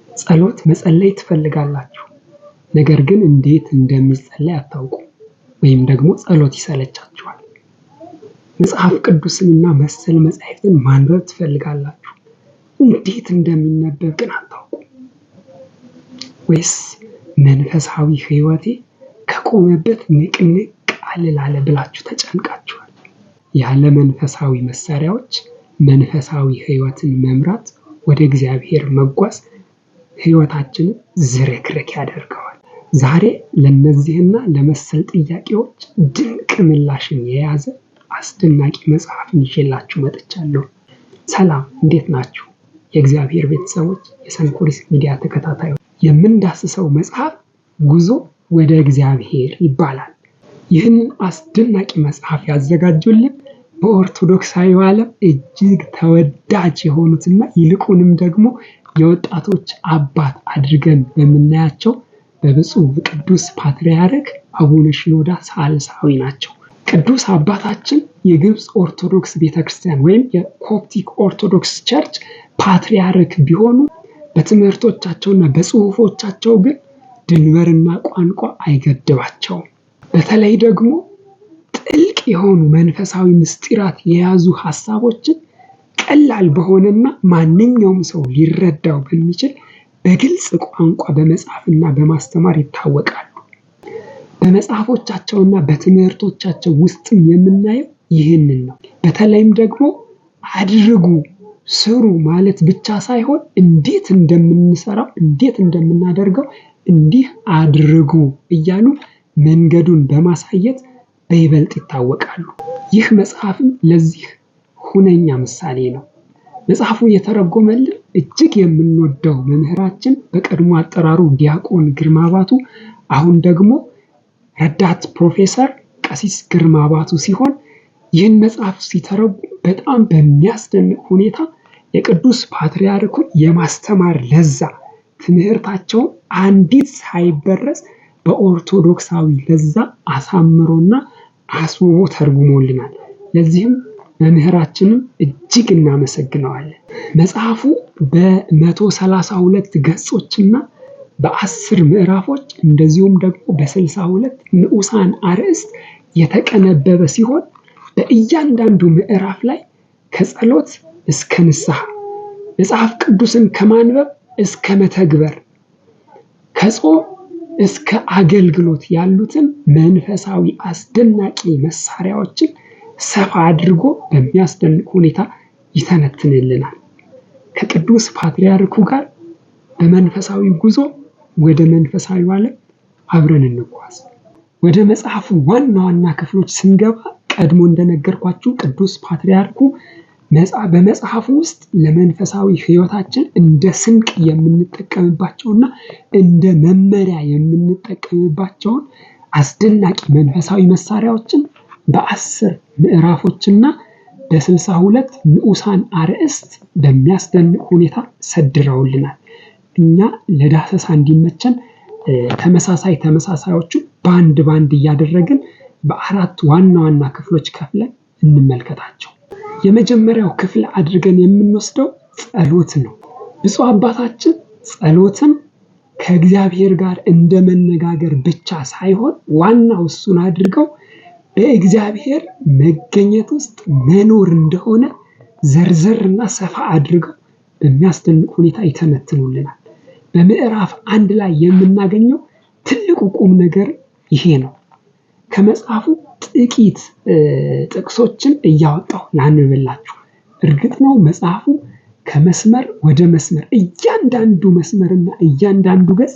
ጸሎት መጸለይ ትፈልጋላችሁ፣ ነገር ግን እንዴት እንደሚጸለይ አታውቁም፣ ወይም ደግሞ ጸሎት ይሰለቻችኋል። መጽሐፍ ቅዱስንና መሰል መጻሕፍትን ማንበብ ትፈልጋላችሁ፣ እንዴት እንደሚነበብ ግን አታውቁም። ወይስ መንፈሳዊ ሕይወቴ ከቆመበት ንቅንቅ አልላለ ብላችሁ ተጨንቃችኋል? ያለ መንፈሳዊ መሳሪያዎች መንፈሳዊ ሕይወትን መምራት፣ ወደ እግዚአብሔር መጓዝ ሕይወታችንን ዝርክርክ ያደርገዋል። ዛሬ ለነዚህና ለመሰል ጥያቄዎች ድንቅ ምላሽን የያዘ አስደናቂ መጽሐፍን ይዤላችሁ መጥቻለሁ። ሰላም፣ እንዴት ናችሁ? የእግዚአብሔር ቤተሰቦች፣ የሰንኮሪስ ሚዲያ ተከታታዮች፣ የምንዳስሰው መጽሐፍ ጉዞ ወደ እግዚአብሔር ይባላል። ይህንን አስደናቂ መጽሐፍ ያዘጋጁልን በኦርቶዶክሳዊ ዓለም እጅግ ተወዳጅ የሆኑትና ይልቁንም ደግሞ የወጣቶች አባት አድርገን በምናያቸው በብፁዕ ቅዱስ ፓትርያርክ አቡነ ሽኖዳ ሳልሳዊ ናቸው። ቅዱስ አባታችን የግብፅ ኦርቶዶክስ ቤተክርስቲያን ወይም የኮፕቲክ ኦርቶዶክስ ቸርች ፓትርያርክ ቢሆኑ በትምህርቶቻቸውና በጽሁፎቻቸው ግን ድንበርና ቋንቋ አይገድባቸውም። በተለይ ደግሞ ጥልቅ የሆኑ መንፈሳዊ ምስጢራት የያዙ ሀሳቦችን ቀላል በሆነና ማንኛውም ሰው ሊረዳው በሚችል በግልጽ ቋንቋ በመጻፍና በማስተማር ይታወቃሉ። በመጽሐፎቻቸውና በትምህርቶቻቸው ውስጥም የምናየው ይህንን ነው። በተለይም ደግሞ አድርጉ፣ ስሩ ማለት ብቻ ሳይሆን እንዴት እንደምንሰራው፣ እንዴት እንደምናደርገው እንዲህ አድርጉ እያሉ መንገዱን በማሳየት በይበልጥ ይታወቃሉ። ይህ መጽሐፍም ለዚህ ሁነኛ ምሳሌ ነው። መጽሐፉ የተረጎመልን እጅግ የምንወደው መምህራችን በቀድሞ አጠራሩ ዲያቆን ግርማ ባቱ፣ አሁን ደግሞ ረዳት ፕሮፌሰር ቀሲስ ግርማ ባቱ ሲሆን ይህን መጽሐፍ ሲተረጉም በጣም በሚያስደንቅ ሁኔታ የቅዱስ ፓትርያርኩን የማስተማር ለዛ ትምህርታቸውን አንዲት ሳይበረዝ በኦርቶዶክሳዊ ለዛ አሳምሮና አስውቦ ተርጉሞልናል። ለዚህም መምህራችንም እጅግ እናመሰግነዋለን። መጽሐፉ በ132 ገጾችና በ10 ምዕራፎች እንደዚሁም ደግሞ በ62 ንዑሳን አርዕስት የተቀነበበ ሲሆን በእያንዳንዱ ምዕራፍ ላይ ከጸሎት እስከ ንስሐ፣ መጽሐፍ ቅዱስን ከማንበብ እስከ መተግበር፣ ከጾም እስከ አገልግሎት ያሉትን መንፈሳዊ አስደናቂ መሳሪያዎችን ሰፋ አድርጎ በሚያስደንቅ ሁኔታ ይተነትንልናል። ከቅዱስ ፓትርያርኩ ጋር በመንፈሳዊ ጉዞ ወደ መንፈሳዊ ዓለም አብረን እንጓዝ። ወደ መጽሐፉ ዋና ዋና ክፍሎች ስንገባ ቀድሞ እንደነገርኳችሁ ቅዱስ ፓትርያርኩ በመጽሐፉ ውስጥ ለመንፈሳዊ ሕይወታችን እንደ ስንቅ የምንጠቀምባቸውና እንደ መመሪያ የምንጠቀምባቸውን አስደናቂ መንፈሳዊ መሳሪያዎችን በ10 ምዕራፎችና በ62 ንዑሳን አርዕስት በሚያስደንቅ ሁኔታ ሰድረውልናል። እኛ ለዳሰሳ እንዲመቸን ተመሳሳዮቹ ባንድ እያደረግን በ4 ዋና ዋና ክፍሎች ከፍለን እንመልከታቸው። የመጀመሪያው ክፍል አድርገን የምንወስደው ጸሎት ነው። ብፁዕ አባታችን ጸሎትን ከእግዚአብሔር ጋር እንደ መነጋገር ብቻ ሳይሆን ዋናው እሱን አድርገው በእግዚአብሔር መገኘት ውስጥ መኖር እንደሆነ ዘርዘርና ሰፋ አድርገው በሚያስደንቅ ሁኔታ ይተነትኑልናል። በምዕራፍ 1 ላይ የምናገኘው ትልቁ ቁም ነገር ይሄ ነው። ከመጽሐፉ ጥቂት ጥቅሶችን እያወጣሁ ላንብብላችሁ። እርግጥ ነው መጽሐፉ ከመስመር ወደ መስመር እያንዳንዱ መስመርና እያንዳንዱ ገጽ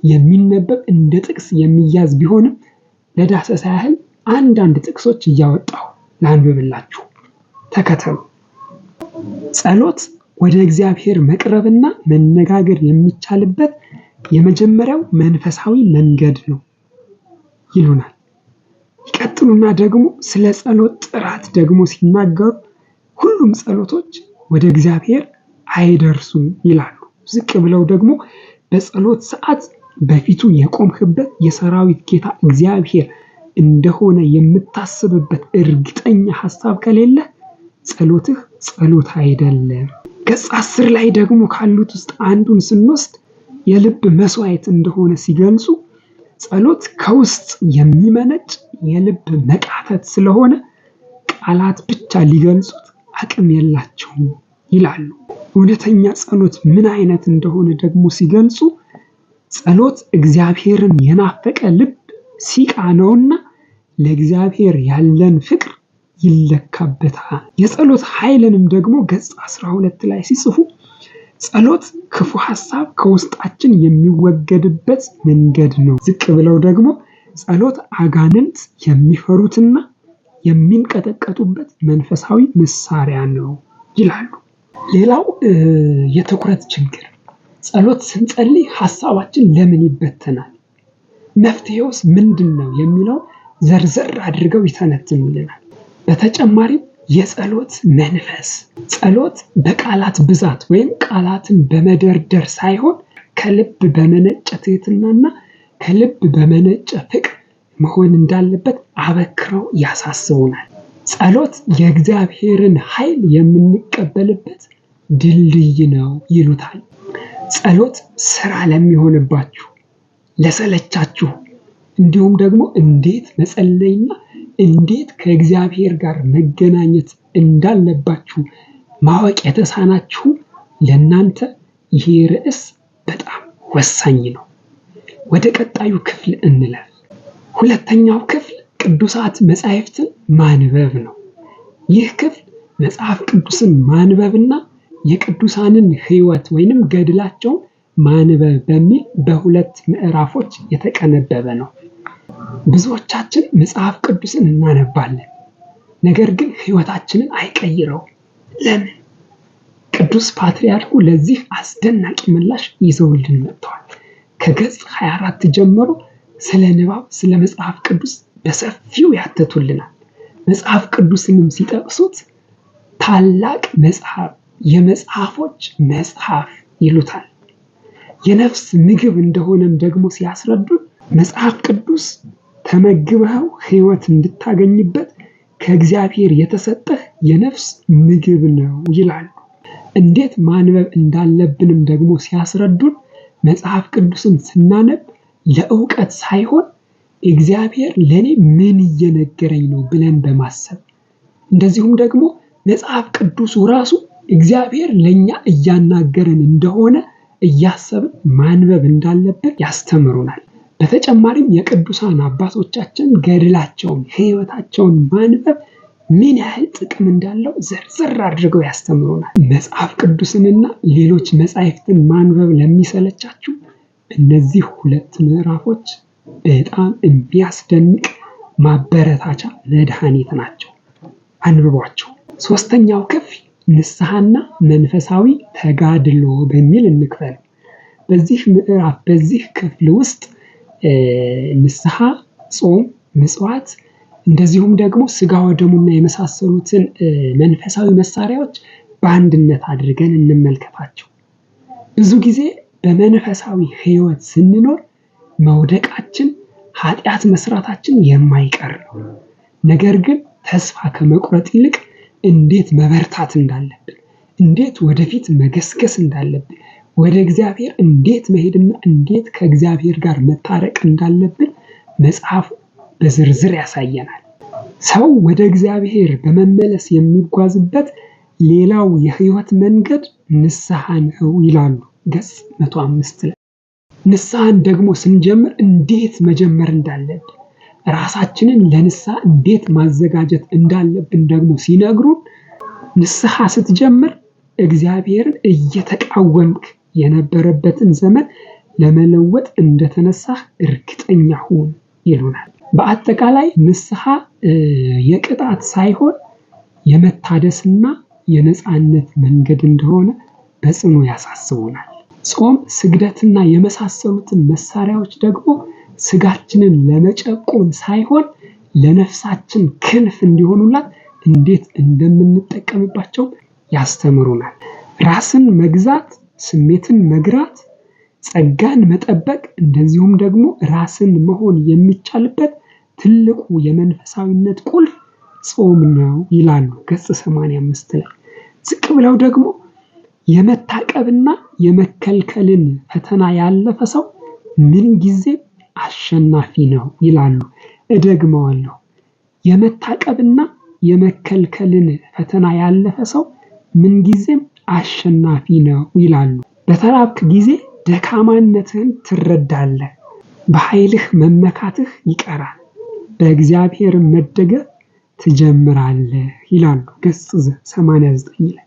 የሚነበብ እንደ ጥቅስ የሚያዝ ቢሆንም ለዳሰሳ ያህል አንዳንድ ጥቅሶች እያወጣሁ ላንብብላችሁ። ተከተሉ። ጸሎት ወደ እግዚአብሔር መቅረብና መነጋገር የሚቻልበት የመጀመሪያው መንፈሳዊ መንገድ ነው ይሉናል። ይቀጥሉና ደግሞ ስለ ጸሎት ጥራት ደግሞ ሲናገሩ ሁሉም ጸሎቶች ወደ እግዚአብሔር አይደርሱም ይላሉ። ዝቅ ብለው ደግሞ በጸሎት ሰዓት በፊቱ የቆምክበት የሰራዊት ጌታ እግዚአብሔር እንደሆነ የምታስብበት እርግጠኛ ሐሳብ ከሌለ ጸሎትህ ጸሎት አይደለም ገጽ 10 ላይ ደግሞ ካሉት ውስጥ አንዱን ስንወስድ የልብ መስዋዕት እንደሆነ ሲገልጹ ጸሎት ከውስጥ የሚመነጭ የልብ መቃተት ስለሆነ ቃላት ብቻ ሊገልጹት አቅም የላቸውም ይላሉ። እውነተኛ ጸሎት ምን አይነት እንደሆነ ደግሞ ሲገልጹ ጸሎት እግዚአብሔርን የናፈቀ ልብ ሲቃ ነውና ለእግዚአብሔር ያለን ፍቅር ይለካበታል። የጸሎት ኃይልንም ደግሞ ገጽ 12 ላይ ሲጽፉ ጸሎት ክፉ ሐሳብ ከውስጣችን የሚወገድበት መንገድ ነው። ዝቅ ብለው ደግሞ ጸሎት አጋንንት የሚፈሩትና የሚንቀጠቀጡበት መንፈሳዊ መሳሪያ ነው ይላሉ። ሌላው የትኩረት ችግር፣ ጸሎት ስንጸልይ ሐሳባችን ለምን ይበተናል? መፍትሄውስ ምንድነው የሚለው ዘርዘር አድርገው ይተነትኑልናል። በተጨማሪም የጸሎት መንፈስ፣ ጸሎት በቃላት ብዛት ወይም ቃላትን በመደርደር ሳይሆን ከልብ በመነጨ ትሕትናና ከልብ በመነጨ ፍቅር መሆን እንዳለበት አበክረው ያሳስቡናል። ጸሎት የእግዚአብሔርን ኃይል የምንቀበልበት ድልድይ ነው ይሉታል። ጸሎት ስራ ለሚሆንባችሁ፣ ለሰለቻችሁ፣ እንዲሁም ደግሞ እንዴት መጸለይና እንዴት ከእግዚአብሔር ጋር መገናኘት እንዳለባችሁ ማወቅ የተሳናችሁ ለእናንተ ይሄ ርዕስ በጣም ወሳኝ ነው። ወደ ቀጣዩ ክፍል እንለፍ። ሁለተኛው ክፍል ቅዱሳት መጻሕፍትን ማንበብ ነው። ይህ ክፍል መጽሐፍ ቅዱስን ማንበብና የቅዱሳንን ሕይወት ወይንም ገድላቸውን ማንበብ በሚል በሁለት ምዕራፎች የተቀነበበ ነው። ብዙዎቻችን መጽሐፍ ቅዱስን እናነባለን፣ ነገር ግን ሕይወታችንን አይቀይረውም። ለምን? ቅዱስ ፓትርያርኩ ለዚህ አስደናቂ ምላሽ ይዘውልን መጥተዋል። ከገጽ 24 ጀምሮ ስለ ንባብ፣ ስለ መጽሐፍ ቅዱስ በሰፊው ያተቱልናል። መጽሐፍ ቅዱስንም ሲጠቅሱት ታላቅ መጽሐፍ፣ የመጽሐፎች መጽሐፍ ይሉታል። የነፍስ ምግብ እንደሆነም ደግሞ ሲያስረዱን መጽሐፍ ቅዱስ ተመግበው ሕይወት እንድታገኝበት ከእግዚአብሔር የተሰጠህ የነፍስ ምግብ ነው ይላሉ። እንዴት ማንበብ እንዳለብንም ደግሞ ሲያስረዱን መጽሐፍ ቅዱስን ስናነብ ለእውቀት ሳይሆን እግዚአብሔር ለኔ ምን እየነገረኝ ነው ብለን በማሰብ እንደዚሁም ደግሞ መጽሐፍ ቅዱሱ ራሱ እግዚአብሔር ለኛ እያናገረን እንደሆነ እያሰብን ማንበብ እንዳለብን ያስተምሩናል። በተጨማሪም የቅዱሳን አባቶቻችን ገድላቸውን፣ ሕይወታቸውን ማንበብ ምን ያህል ጥቅም እንዳለው ዘርዘር አድርገው ያስተምሩናል። መጽሐፍ ቅዱስንና ሌሎች መጻሕፍትን ማንበብ ለሚሰለቻችሁ እነዚህ ሁለት ምዕራፎች በጣም የሚያስደንቅ ማበረታቻ መድኃኒት ናቸው። አንብቧቸው። ሶስተኛው ክፍል ንስሐና መንፈሳዊ ተጋድሎ በሚል እንክፈል። በዚህ ምዕራፍ በዚህ ክፍል ውስጥ ንስሐ፣ ጾም፣ ምጽዋት እንደዚሁም ደግሞ ስጋ ወደሙና የመሳሰሉትን መንፈሳዊ መሳሪያዎች በአንድነት አድርገን እንመልከታቸው። ብዙ ጊዜ በመንፈሳዊ ሕይወት ስንኖር መውደቃችን፣ ኃጢአት መስራታችን የማይቀር ነው። ነገር ግን ተስፋ ከመቁረጥ ይልቅ እንዴት መበርታት እንዳለብን፣ እንዴት ወደፊት መገስገስ እንዳለብን፣ ወደ እግዚአብሔር እንዴት መሄድና እንዴት ከእግዚአብሔር ጋር መታረቅ እንዳለብን መጽሐፉ በዝርዝር ያሳየናል። ሰው ወደ እግዚአብሔር በመመለስ የሚጓዝበት ሌላው የሕይወት መንገድ ንስሐ ነው ይላሉ ገጽ 105 ላይ። ንስሐን ደግሞ ስንጀምር እንዴት መጀመር እንዳለብን፣ ራሳችንን ለንስሐ እንዴት ማዘጋጀት እንዳለብን ደግሞ ሲነግሩን ንስሐ ስትጀምር እግዚአብሔርን እየተቃወምክ የነበረበትን ዘመን ለመለወጥ እንደተነሳህ እርግጠኛ ሁን ይሉናል። በአጠቃላይ ንስሐ የቅጣት ሳይሆን የመታደስና የነፃነት መንገድ እንደሆነ በጽኑ ያሳስቡናል። ጾም፣ ስግደትና የመሳሰሉትን መሳሪያዎች ደግሞ ስጋችንን ለመጨቆን ሳይሆን ለነፍሳችን ክንፍ እንዲሆኑላት እንዴት እንደምንጠቀምባቸው ያስተምሩናል። ራስን መግዛት፣ ስሜትን መግራት፣ ጸጋን መጠበቅ እንደዚሁም ደግሞ ራስን መሆን የሚቻልበት ትልቁ የመንፈሳዊነት ቁልፍ ጾም ነው ይላሉ ገጽ 85 ላይ። ዝቅ ብለው ደግሞ የመታቀብና የመከልከልን ፈተና ያለፈ ሰው ምንጊዜም አሸናፊ ነው ይላሉ። እደግመዋለሁ። የመታቀብና የመከልከልን ፈተና ያለፈ ሰው ምንጊዜም አሸናፊ ነው ይላሉ። በተራብክ ጊዜ ደካማነትህን ትረዳለህ፣ በኃይልህ መመካትህ ይቀራል፣ በእግዚአብሔር መደገፍ ትጀምራለህ ይላሉ ገጽ 89 ላይ።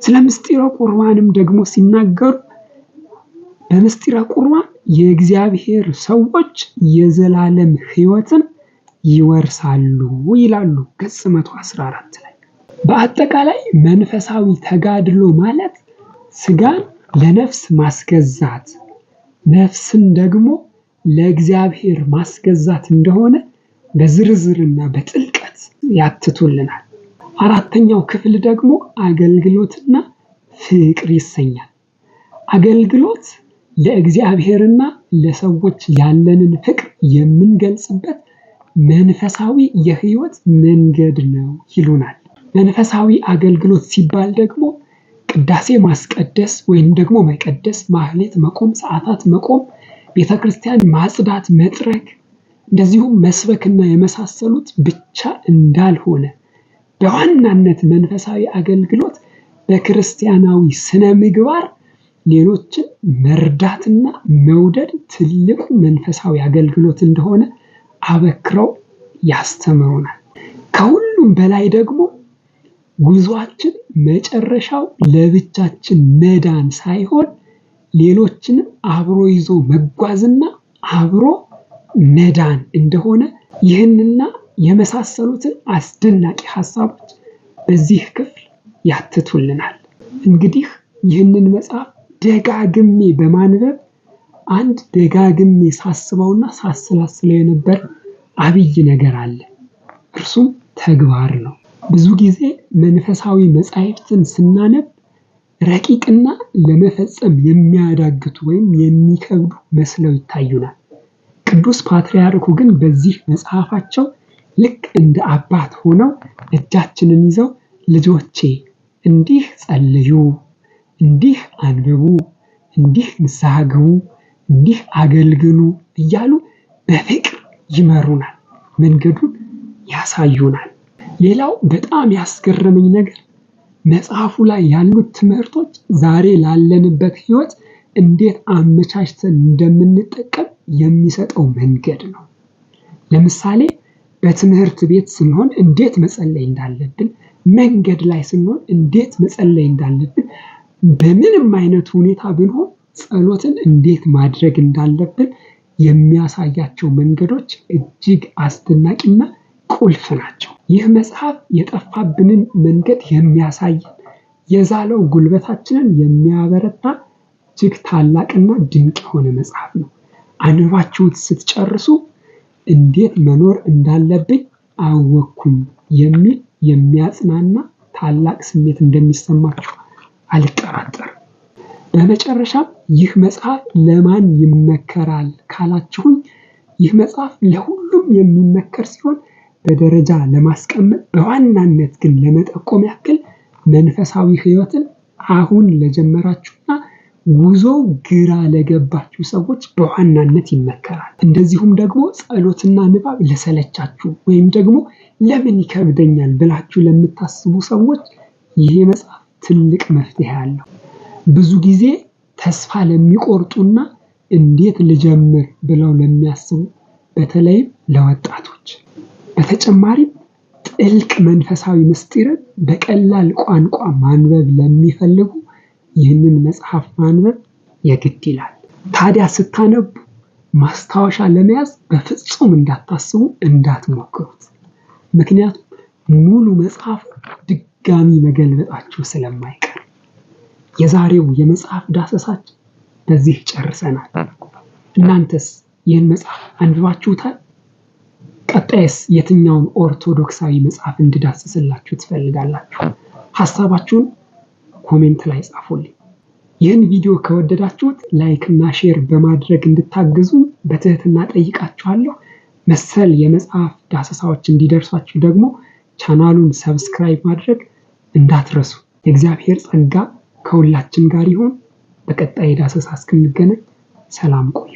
ስለ ምስጢረ ቁርባንም ደግሞ ሲናገሩ በምስጢረ ቁርባን የእግዚአብሔር ሰዎች የዘላለም ሕይወትን ይወርሳሉ ይላሉ ገጽ 114 ላይ። በአጠቃላይ መንፈሳዊ ተጋድሎ ማለት ስጋን ለነፍስ ማስገዛት፣ ነፍስን ደግሞ ለእግዚአብሔር ማስገዛት እንደሆነ በዝርዝርና በጥልቀት ያትቱልናል። አራተኛው ክፍል ደግሞ አገልግሎትና ፍቅር ይሰኛል። አገልግሎት ለእግዚአብሔርና ለሰዎች ያለንን ፍቅር የምንገልጽበት መንፈሳዊ የህይወት መንገድ ነው ይሉናል። መንፈሳዊ አገልግሎት ሲባል ደግሞ ቅዳሴ ማስቀደስ ወይም ደግሞ መቀደስ፣ ማህሌት መቆም፣ ሰዓታት መቆም፣ ቤተክርስቲያን ማጽዳት፣ መጥረግ፣ እንደዚሁም መስበክና የመሳሰሉት ብቻ እንዳልሆነ በዋናነት መንፈሳዊ አገልግሎት በክርስቲያናዊ ስነ ምግባር ሌሎችን መርዳትና መውደድ ትልቁ መንፈሳዊ አገልግሎት እንደሆነ አበክረው ያስተምሩናል። ከሁሉም በላይ ደግሞ ጉዟችን መጨረሻው ለብቻችን መዳን ሳይሆን ሌሎችንም አብሮ ይዞ መጓዝና አብሮ መዳን እንደሆነ ይህንና የመሳሰሉትን አስደናቂ ሐሳቦች በዚህ ክፍል ያትቱልናል። እንግዲህ ይህንን መጽሐፍ ደጋግሜ በማንበብ አንድ ደጋግሜ ሳስበውና ሳሰላስለው የነበር አብይ ነገር አለ። እርሱም ተግባር ነው። ብዙ ጊዜ መንፈሳዊ መጻሕፍትን ስናነብ ረቂቅና ለመፈጸም የሚያዳግቱ ወይም የሚከብዱ መስለው ይታዩናል። ቅዱስ ፓትርያርኩ ግን በዚህ መጽሐፋቸው ልክ እንደ አባት ሆነው እጃችንን ይዘው ልጆቼ እንዲህ ጸልዩ፣ እንዲህ አንብቡ፣ እንዲህ ንስሐ ግቡ፣ እንዲህ አገልግሉ እያሉ በፍቅር ይመሩናል፣ መንገዱን ያሳዩናል። ሌላው በጣም ያስገረመኝ ነገር መጽሐፉ ላይ ያሉት ትምህርቶች ዛሬ ላለንበት ሕይወት እንዴት አመቻችተን እንደምንጠቀም የሚሰጠው መንገድ ነው። ለምሳሌ በትምህርት ቤት ስንሆን እንዴት መጸለይ እንዳለብን፣ መንገድ ላይ ስንሆን እንዴት መጸለይ እንዳለብን፣ በምንም አይነት ሁኔታ ብንሆን ጸሎትን እንዴት ማድረግ እንዳለብን የሚያሳያቸው መንገዶች እጅግ አስደናቂና ቁልፍ ናቸው። ይህ መጽሐፍ የጠፋብንን መንገድ የሚያሳይ፣ የዛለው ጉልበታችንን የሚያበረታ እጅግ ታላቅና ድንቅ የሆነ መጽሐፍ ነው። አንባችሁት ስትጨርሱ እንዴት መኖር እንዳለብኝ አወቅኩኝ የሚል የሚያጽናና ታላቅ ስሜት እንደሚሰማችሁ አልጠራጠርም። በመጨረሻም ይህ መጽሐፍ ለማን ይመከራል ካላችሁኝ፣ ይህ መጽሐፍ ለሁሉም የሚመከር ሲሆን በደረጃ ለማስቀመጥ በዋናነት ግን ለመጠቆም ያክል መንፈሳዊ ሕይወትን አሁን ለጀመራችሁና ጉዞው ግራ ለገባችሁ ሰዎች በዋናነት ይመከራል። እንደዚሁም ደግሞ ጸሎትና ንባብ ለሰለቻችሁ ወይም ደግሞ ለምን ይከብደኛል ብላችሁ ለምታስቡ ሰዎች ይሄ መጽሐፍ ትልቅ መፍትሄ አለው። ብዙ ጊዜ ተስፋ ለሚቆርጡና እንዴት ልጀምር ብለው ለሚያስቡ በተለይም ለወጣቶች፣ በተጨማሪም ጥልቅ መንፈሳዊ ምስጢርን በቀላል ቋንቋ ማንበብ ለሚፈልጉ ይህንን መጽሐፍ ማንበብ የግድ ይላል። ታዲያ ስታነቡ ማስታወሻ ለመያዝ በፍጹም እንዳታስቡ፣ እንዳትሞክሩት። ምክንያቱም ሙሉ መጽሐፍ ድጋሚ መገልበጣችሁ ስለማይቀር። የዛሬው የመጽሐፍ ዳሰሳችን በዚህ ጨርሰናል። እናንተስ ይህን መጽሐፍ አንብባችሁታል? ቀጣይስ የትኛውን ኦርቶዶክሳዊ መጽሐፍ እንድዳስስላችሁ ትፈልጋላችሁ? ሐሳባችሁን ኮሜንት ላይ ጻፉልኝ። ይህን ቪዲዮ ከወደዳችሁት ላይክ እና ሼር በማድረግ እንድታግዙኝ በትህትና ጠይቃችኋለሁ። መሰል የመጽሐፍ ዳሰሳዎች እንዲደርሷችሁ ደግሞ ቻናሉን ሰብስክራይብ ማድረግ እንዳትረሱ። የእግዚአብሔር ጸጋ ከሁላችን ጋር ይሁን። በቀጣይ ዳሰሳ እስክንገናኝ ሰላም ቆዩ።